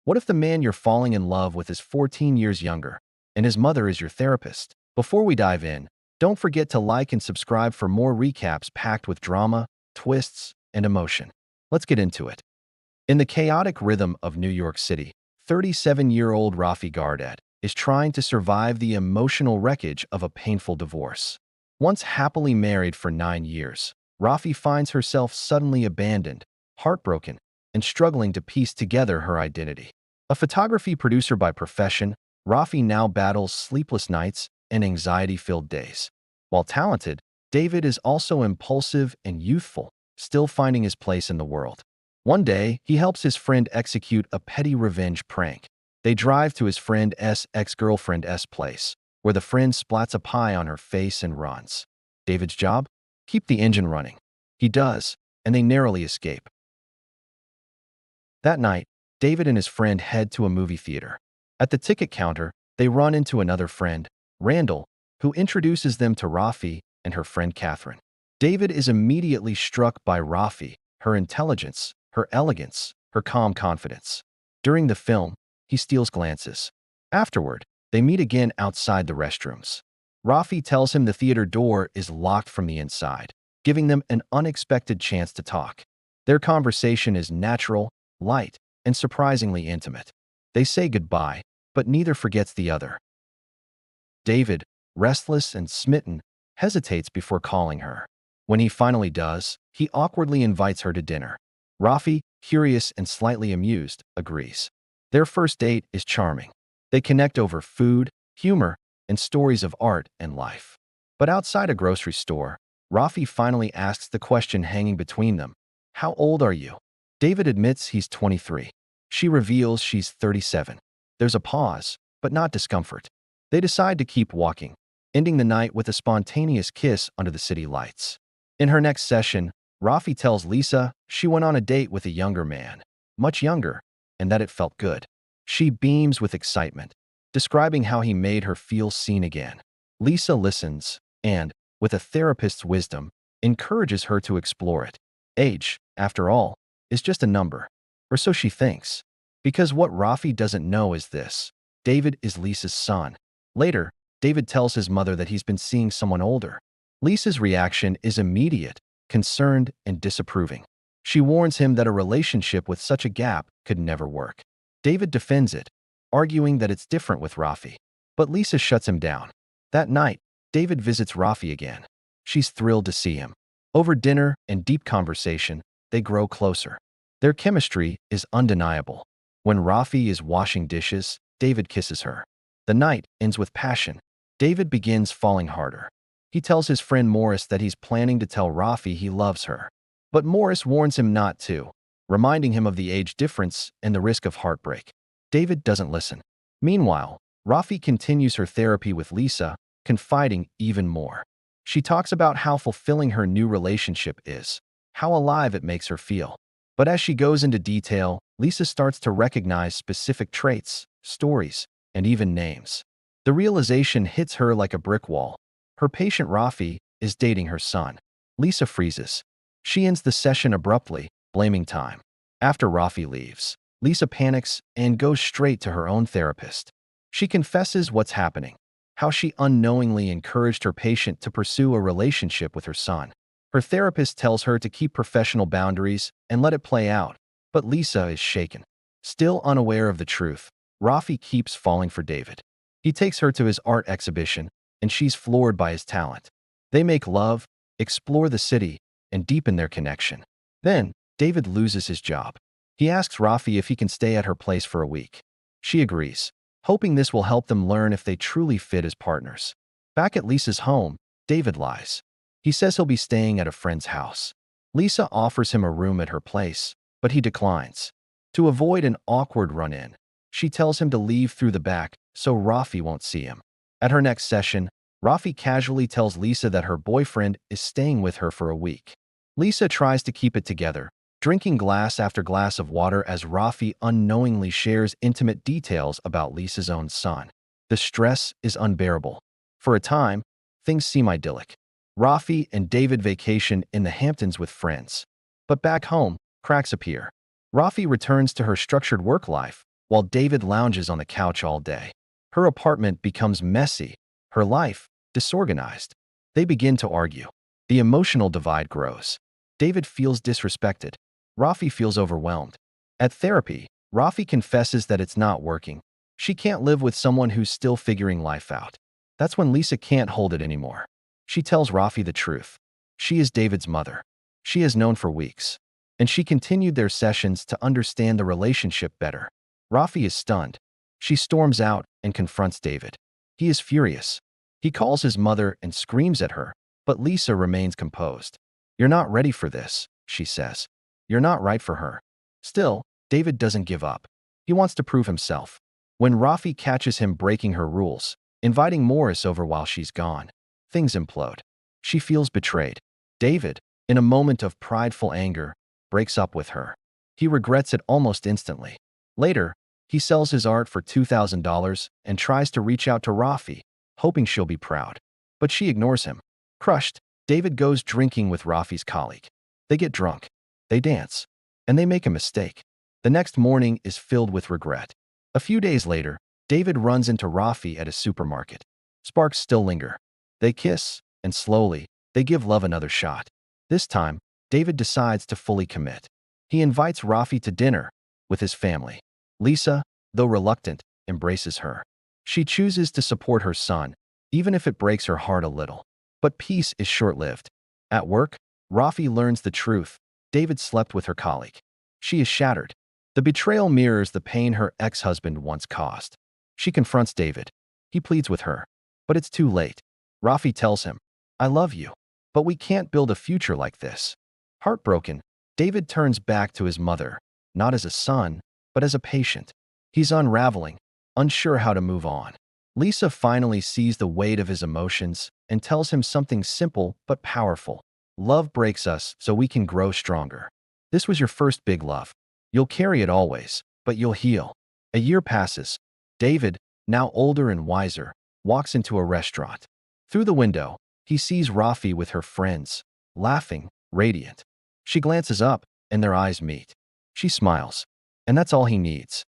What if the man you're falling in love with is 14 years younger and his mother is your therapist? Before we dive in, don't forget to like and subscribe for more recaps packed with drama, twists, and emotion. Let's get into it. In the chaotic rhythm of New York City, 37-year-old Rafi Gardet is trying to survive the emotional wreckage of a painful divorce. Once happily married for 9 years, Rafi finds herself suddenly abandoned, heartbroken, and struggling to piece together her identity. A photography producer by profession, Rafi now battles sleepless nights and anxiety-filled days. While talented, David is also impulsive and youthful, still finding his place in the world. One day, he helps his friend execute a petty revenge prank. They drive to his friend's ex-girlfriend's place, where the friend splats a pie on her face and runs. David's job? Keep the engine running. He does, and they narrowly escape. That night, David and his friend head to a movie theater. At the ticket counter, they run into another friend, Randall, who introduces them to Rafi and her friend Catherine. David is immediately struck by Rafi, her intelligence, her elegance, her calm confidence. During the film, he steals glances. Afterward, they meet again outside the restrooms. Rafi tells him the theater door is locked from the inside, giving them an unexpected chance to talk. Their conversation is natural, light, and surprisingly intimate. They say goodbye, but neither forgets the other. David, restless and smitten, hesitates before calling her. When he finally does, he awkwardly invites her to dinner. Rafi, curious and slightly amused, agrees. Their first date is charming. They connect over food, humor, and stories of art and life. But outside a grocery store, Rafi finally asks the question hanging between them. How old are you? David admits he's 23. She reveals she's 37. There's a pause, but not discomfort. They decide to keep walking, ending the night with a spontaneous kiss under the city lights. In her next session, Rafi tells Lisa she went on a date with a younger man, much younger, and that it felt good. She beams with excitement, describing how he made her feel seen again. Lisa listens and, with a therapist's wisdom, encourages her to explore it. Age, after all, is just a number, or so she thinks. Because what Rafi doesn't know is this: David is Lisa's son. Later, David tells his mother that he's been seeing someone older. Lisa's reaction is immediate, concerned and disapproving. She warns him that a relationship with such a gap could never work. David defends it, arguing that it's different with Rafi. But Lisa shuts him down. That night, David visits Rafi again. She's thrilled to see him. Over dinner and deep conversation, they grow closer. Their chemistry is undeniable. When Rafi is washing dishes, David kisses her. The night ends with passion. David begins falling harder. He tells his friend Morris that he's planning to tell Rafi he loves her. But Morris warns him not to, reminding him of the age difference and the risk of heartbreak. David doesn't listen. Meanwhile, Rafi continues her therapy with Lisa, confiding even more. She talks about how fulfilling her new relationship is, how alive it makes her feel. But as she goes into detail, Lisa starts to recognize specific traits, stories, and even names. The realization hits her like a brick wall. Her patient Rafi is dating her son. Lisa freezes. She ends the session abruptly, blaming time. After Rafi leaves, Lisa panics and goes straight to her own therapist. She confesses what's happening, how she unknowingly encouraged her patient to pursue a relationship with her son. Her therapist tells her to keep professional boundaries and let it play out, but Lisa is shaken. Still unaware of the truth, Rafi keeps falling for David. He takes her to his art exhibition, and she's floored by his talent. They make love, explore the city, and deepen their connection. Then, David loses his job. He asks Rafi if he can stay at her place for a week. She agrees, hoping this will help them learn if they truly fit as partners. Back at Lisa's home, David lies. He says he'll be staying at a friend's house. Lisa offers him a room at her place, but he declines. To avoid an awkward run-in, she tells him to leave through the back so Rafi won't see him. At her next session, Rafi casually tells Lisa that her boyfriend is staying with her for a week. Lisa tries to keep it together, drinking glass after glass of water as Rafi unknowingly shares intimate details about Lisa's own son. The stress is unbearable. For a time, things seem idyllic. Rafi and David vacation in the Hamptons with friends. But back home, cracks appear. Rafi returns to her structured work life, while David lounges on the couch all day. Her apartment becomes messy, her life disorganized. They begin to argue. The emotional divide grows. David feels disrespected. Rafi feels overwhelmed. At therapy, Rafi confesses that it's not working. She can't live with someone who's still figuring life out. That's when Lisa can't hold it anymore. She tells Rafi the truth. She is David's mother. She has known for weeks. And she continued their sessions to understand the relationship better. Rafi is stunned. She storms out and confronts David. He is furious. He calls his mother and screams at her, but Lisa remains composed. "You're not ready for this," she says. "You're not right for her." Still, David doesn't give up. He wants to prove himself. When Rafi catches him breaking her rules, inviting Morris over while she's gone, things implode. She feels betrayed. David, in a moment of prideful anger, breaks up with her. He regrets it almost instantly. Later, he sells his art for $2,000 and tries to reach out to Rafi, hoping she'll be proud. But she ignores him. Crushed, David goes drinking with Rafi's colleague. They get drunk. They dance. And they make a mistake. The next morning is filled with regret. A few days later, David runs into Rafi at a supermarket. Sparks still linger. They kiss, and slowly, they give love another shot. This time, David decides to fully commit. He invites Rafi to dinner with his family. Lisa, though reluctant, embraces her. She chooses to support her son, even if it breaks her heart a little. But peace is short-lived. At work, Rafi learns the truth. David slept with her colleague. She is shattered. The betrayal mirrors the pain her ex-husband once caused. She confronts David. He pleads with her. But it's too late. Rafi tells him, "I love you, but we can't build a future like this." Heartbroken, David turns back to his mother, not as a son, but as a patient. He's unraveling, unsure how to move on. Lisa finally sees the weight of his emotions and tells him something simple but powerful. "Love breaks us so we can grow stronger. This was your first big love. You'll carry it always, but you'll heal." A year passes. David, now older and wiser, walks into a restaurant. Through the window, he sees Rafi with her friends, laughing, radiant. She glances up, and their eyes meet. She smiles. And that's all he needs.